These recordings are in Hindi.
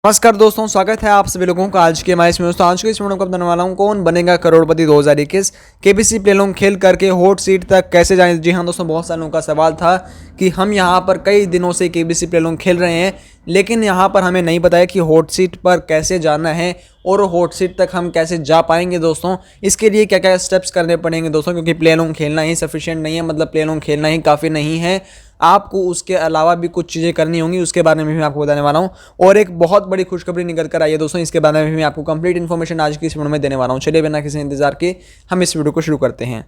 नमस्कार दोस्तों, स्वागत है आप सभी लोगों का आज के हमारे इसमें। दोस्तों आज के इस वीडियो को बताने वाला हूं कौन बनेगा करोड़पति 2021, केबीसी प्लेलोंग खेल करके हॉट सीट तक कैसे जाएं। जी हां दोस्तों, बहुत सारे लोगों का सवाल था कि हम यहां पर कई दिनों से केबीसी प्लेलोंग खेल रहे हैं, लेकिन यहां पर हमें नहीं बताया कि हॉट सीट पर कैसे जाना है और हॉट सीट तक हम कैसे जा पाएंगे। दोस्तों इसके लिए क्या क्या स्टेप्स करने पड़ेंगे दोस्तों, क्योंकि प्लेलोंग खेलना ही सफिशिएंट नहीं है, मतलब प्लेलोंग खेलना ही काफ़ी नहीं है, आपको उसके अलावा भी कुछ चीज़ें करनी होंगी। उसके बारे में भी मैं आपको बताने वाला हूं और एक बहुत बड़ी खुशखबरी निकल कर आई है दोस्तों, इसके बारे में भी मैं आपको कंप्लीट इन्फॉर्मेशन आज की इस वीडियो में देने वाला हूं। चलिए बिना किसी इंतजार के हम इस वीडियो को शुरू करते हैं।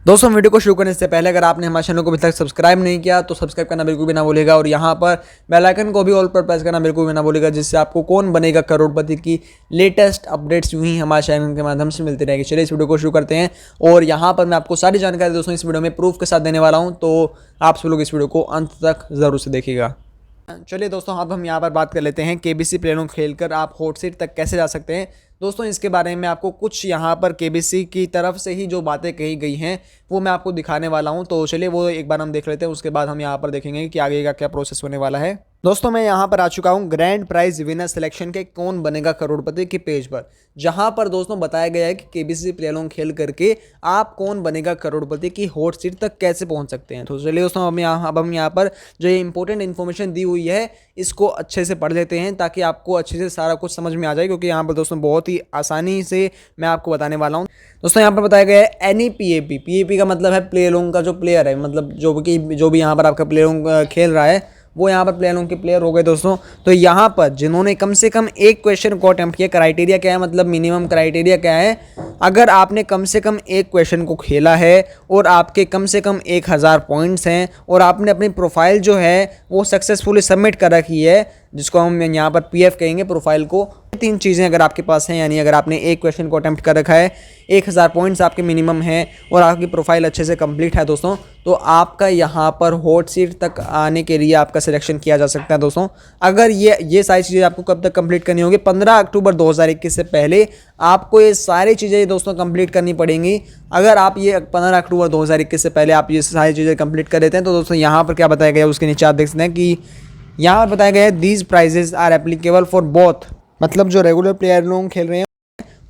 दोस्तों वीडियो को शुरू करने से पहले अगर आपने हमारे चैनल को अभी तक सब्सक्राइब नहीं किया तो सब्सक्राइब करना बिल्कुल भी ना भूलिएगा और यहाँ पर बेल आइकन को भी ऑल पर प्रेस करना बिल्कुल भी ना भूलिएगा, जिससे आपको कौन बनेगा करोड़पति की लेटेस्ट अपडेट्स यूं ही हमारे चैनल के माध्यम से मिलती रहेगी। चलिए इस वीडियो को शुरू करते हैं और यहाँ पर मैं आपको सारी जानकारी दोस्तों इस वीडियो में प्रूफ के साथ देने वाला हूँ, तो आप सब लोग इस वीडियो को अंत तक जरूर से देखिएगा। चलिए दोस्तों अब हम यहाँ पर बात कर लेते हैं केबीसी प्लेलोंग खेलकर आप हॉट सीट तक कैसे जा सकते हैं। दोस्तों इसके बारे में आपको कुछ यहाँ पर केबीसी की तरफ से ही जो बातें कही गई हैं वो मैं आपको दिखाने वाला हूँ, तो चलिए वो एक बार हम देख लेते हैं। उसके बाद हम यहाँ पर देखेंगे कि आगे का क्या प्रोसेस होने वाला है। दोस्तों मैं यहाँ पर आ चुका हूँ ग्रैंड प्राइज विनर सिलेक्शन के कौन बनेगा करोड़पति के पेज पर, जहाँ पर दोस्तों बताया गया है कि केबीसी प्लेलोंग खेल करके आप कौन बनेगा करोड़पति की हॉट सीट तक कैसे पहुँच सकते हैं। तो चलिए दोस्तों अब हम यहाँ पर जो ये इंपॉर्टेंट इन्फॉर्मेशन दी हुई है इसको अच्छे से पढ़ लेते हैं, ताकि आपको अच्छे से सारा कुछ समझ में आ जाए, क्योंकि यहाँ पर दोस्तों बहुत ही आसानी से मैं आपको बताने वाला हूँ। दोस्तों यहाँ पर बताया गया है एनी पीएपी का मतलब है प्लेलोंग का जो प्लेयर है, मतलब जो भी यहाँ पर आपका प्लेलोंग खेल रहा है वो यहाँ पर प्लेलोंग के प्लेयर हो गए दोस्तों। तो यहाँ पर जिन्होंने कम से कम एक क्वेश्चन को अटेम्प्ट किया, क्राइटेरिया क्या है, मतलब मिनिमम क्राइटेरिया क्या है, अगर आपने कम से कम एक क्वेश्चन को खेला है और आपके कम से कम 1000 पॉइंट्स हैं और आपने अपनी प्रोफाइल जो है वो सक्सेसफुली सबमिट कर रखी है, जिसको हम यहाँ पर पीएफ कहेंगे प्रोफाइल को। तीन चीज़ें अगर आपके पास हैं, यानी अगर आपने एक क्वेश्चन को अटेम्प्ट कर रखा है, 1000 पॉइंट्स आपके मिनिमम हैं और आपकी प्रोफाइल अच्छे से कंप्लीट है दोस्तों, तो आपका यहाँ पर हॉट सीट तक आने के लिए आपका सिलेक्शन किया जा सकता है दोस्तों। अगर ये सारी चीज़ें आपको कब तक कंप्लीट करनी होगी, 15 अक्टूबर 2021 से पहले आपको ये सारी चीज़ें दोस्तों कंप्लीट करनी पड़ेंगी। अगर आप ये 15 अक्टूबर 2021 से पहले आप ये सारी चीज़ें कंप्लीट कर देते हैं तो दोस्तों यहाँ पर क्या बताया गया है उसके नीचे आप देख सकते हैं कि यहाँ पर बताया गया है these prizes are applicable for both, मतलब जो रेगुलर प्लेयर लोग खेल रहे हैं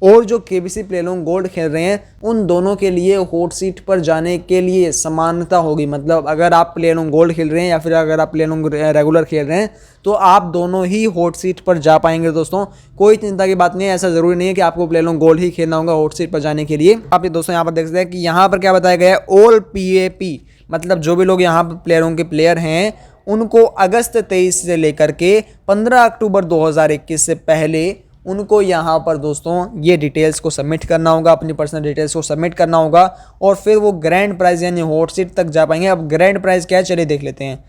और जो केबीसी प्लेलोंग गोल्ड खेल रहे हैं उन दोनों के लिए हॉट सीट पर जाने के लिए समानता होगी। मतलब अगर आप प्लेलोंग गोल्ड खेल रहे हैं या फिर अगर आप प्लेलोंग रेगुलर खेल रहे हैं तो आप दोनों ही हॉट सीट पर जा पाएंगे दोस्तों। कोई चिंता की बात नहीं है, ऐसा ज़रूरी नहीं है कि आपको प्लेलोंग गोल्ड ही खेलना होगा हॉट सीट पर जाने के लिए। आप ये दोस्तों यहाँ पर देख सकते हैं कि यहाँ पर क्या बताया गया है, ऑल पीएपी मतलब जो भी लोग यहाँ पर प्लेयरों के प्लेयर हैं उनको अगस्त 23 से लेकर के 15 अक्टूबर 2021 से पहले उनको यहाँ पर दोस्तों ये डिटेल्स को सबमिट करना होगा, अपनी पर्सनल डिटेल्स को सबमिट करना होगा और फिर वो ग्रैंड प्राइज यानी हॉट सीट तक जा पाएंगे। अब ग्रैंड प्राइज क्या है चलिए देख लेते हैं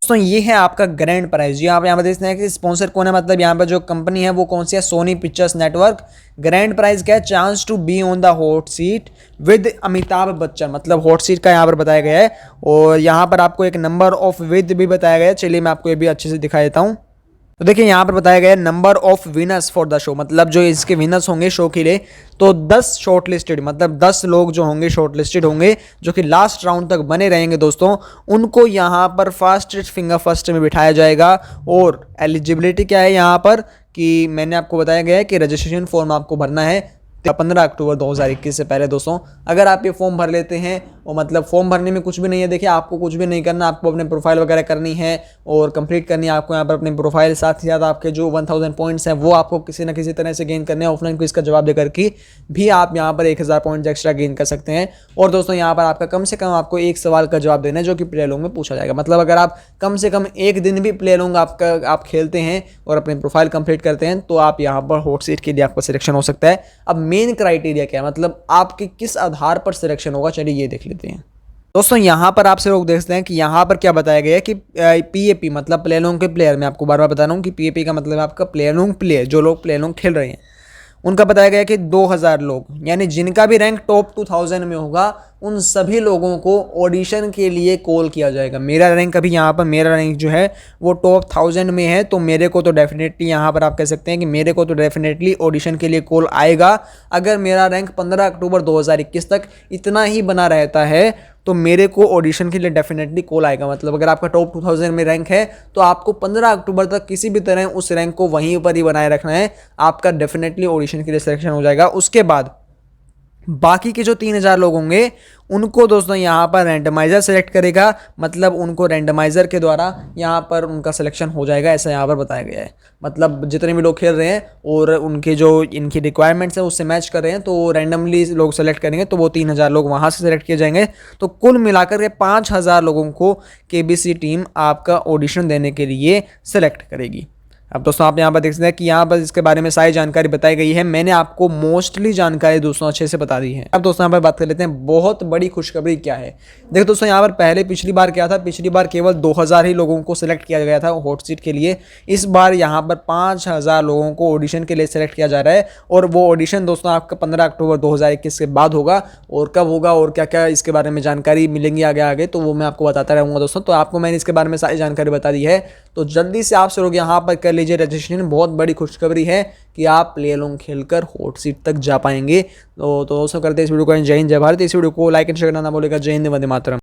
दोस्तों। ये है आपका ग्रैंड प्राइज। यहाँ पर देखते हैं कि स्पॉन्सर कौन है, मतलब यहाँ पर जो कंपनी है वो कौन सी है, Sony Pictures network. Grand prize क्या है, chance to be on the hot seat with Amitabh Bachchan, मतलब हॉट सीट का यहाँ पर बताया गया है और यहाँ पर आपको एक नंबर ऑफ विद भी बताया गया है। चलिए मैं आपको ये भी अच्छे से दिखा देता हूँ। तो देखिए यहाँ पर बताया गया है number of winners for the show, मतलब जो इसके विनर्स होंगे शो के लिए, तो 10 शॉर्टलिस्टेड, मतलब 10 लोग जो होंगे शॉर्टलिस्टेड होंगे जो कि लास्ट राउंड तक बने रहेंगे दोस्तों। उनको यहाँ पर फर्स्ट फिंगर फर्स्ट में बिठाया जाएगा। और एलिजिबिलिटी क्या है यहाँ पर कि मैंने आपको बताया गया है कि रजिस्ट्रेशन फॉर्म आपको भरना है 15 अक्टूबर 2021 से पहले दोस्तों। अगर आप ये फॉर्म भर लेते हैं और मतलब फॉर्म भरने में कुछ भी नहीं है, देखिए आपको कुछ भी नहीं करना, आपको अपने प्रोफाइल वगैरह करनी है और कंप्लीट करनी है आपको यहाँ पर अपनी प्रोफाइल, साथ ही साथ आपके जो 1000 पॉइंट्स हैं वो आपको किसी ना किसी तरह से गेन करने हैं। ऑफलाइन क्विज का जवाब देकर के भी आप यहाँ पर 1000 पॉइंट्स एक्स्ट्रा गेन कर सकते हैं। और दोस्तों यहाँ पर आपका कम से कम आपको एक सवाल का जवाब देना है जो कि प्लेलोंग में पूछा जाएगा। मतलब अगर आप कम से कम एक दिन भी प्लेलोंग आप खेलते हैं और अपनी प्रोफाइल कंप्लीट करते हैं तो आप यहाँ पर हॉट सीट के लिए आपका सिलेक्शन हो सकता है। अब मेन क्राइटेरिया क्या है, मतलब आपके किस आधार पर सिलेक्शन होगा, चलिए ये देख लेते हैं दोस्तों। यहाँ पर आपसे लोग देखते हैं कि यहाँ पर क्या बताया गया है कि पीएपी मतलब प्लेलोंग के प्लेयर, मैं आपको बार बार बता रहा हूँ कि पीएपी का मतलब आपका प्लेलोंग प्लेयर, जो लोग प्लेलोंग खेल रहे हैं उनका बताया गया कि 2000 लोग, यानी जिनका भी रैंक टॉप 2000 में होगा उन सभी लोगों को ऑडिशन के लिए कॉल किया जाएगा। मेरा रैंक अभी यहाँ पर, मेरा रैंक जो है वो टॉप 1000 में है, तो मेरे को तो डेफिनेटली यहाँ पर आप कह सकते हैं कि मेरे को तो डेफिनेटली ऑडिशन के लिए कॉल आएगा। अगर मेरा रैंक 15 अक्टूबर 2021 तक इतना ही बना रहता है तो मेरे को ऑडिशन के लिए डेफिनेटली कॉल आएगा। मतलब अगर आपका टॉप 2000 में रैंक है तो आपको 15 अक्टूबर तक किसी भी तरह उस रैंक को वहीं पर ही बनाए रखना है, आपका डेफिनेटली ऑडिशन के लिए सिलेक्शन हो जाएगा। उसके बाद बाकी के जो 3000 लोग होंगे उनको दोस्तों यहाँ पर रैंडमाइजर सेलेक्ट करेगा, मतलब उनको रैंडमाइजर के द्वारा यहाँ पर उनका सिलेक्शन हो जाएगा, ऐसा यहाँ पर बताया गया है। मतलब जितने भी लोग खेल रहे हैं और उनके जो इनकी रिक्वायरमेंट्स है उससे मैच कर रहे हैं तो रैंडमली लोग सेलेक्ट करेंगे, तो वो 3000 लोग वहाँ से सेलेक्ट किए जाएंगे। तो कुल मिलाकर के 5000 लोगों को केबीसी टीम आपका ऑडिशन देने के लिए सेलेक्ट करेगी। अब दोस्तों आप यहाँ पर देख सकते हैं कि यहाँ पर इसके बारे में सारी जानकारी बताई गई है। मैंने आपको मोस्टली जानकारी दोस्तों अच्छे से बता दी है। अब दोस्तों यहाँ पर बात कर लेते हैं बहुत बड़ी खुशखबरी क्या है। देखो दोस्तों यहाँ पर पहले पिछली बार क्या था, पिछली बार केवल 2000 ही लोगों को सिलेक्ट किया गया था हॉट सीट के लिए। इस बार यहाँ पर 5000 लोगों को ऑडिशन के लिए सिलेक्ट किया जा रहा है और वो ऑडिशन दोस्तों आपका 15 अक्टूबर 2021 के बाद होगा। और कब होगा और क्या क्या इसके बारे में जानकारी मिलेंगी आगे आगे तो वो मैं आपको बताता रहूँगा दोस्तों। तो आपको मैंने इसके बारे में सारी जानकारी बता दी है, तो जल्दी से आप लोग यहाँ पर कर लीजिए रजिस्ट्रेशन। बहुत बड़ी खुशखबरी है कि आप प्ले अलोंग खेलकर हॉट सीट तक जा पाएंगे। तो दोस्तों करते हैं इस वीडियो को जय हिंद जय भारत। इस वीडियो को लाइक एंड शेयर करना ना भूलिएगा। जय हिंद वंदे मातरम।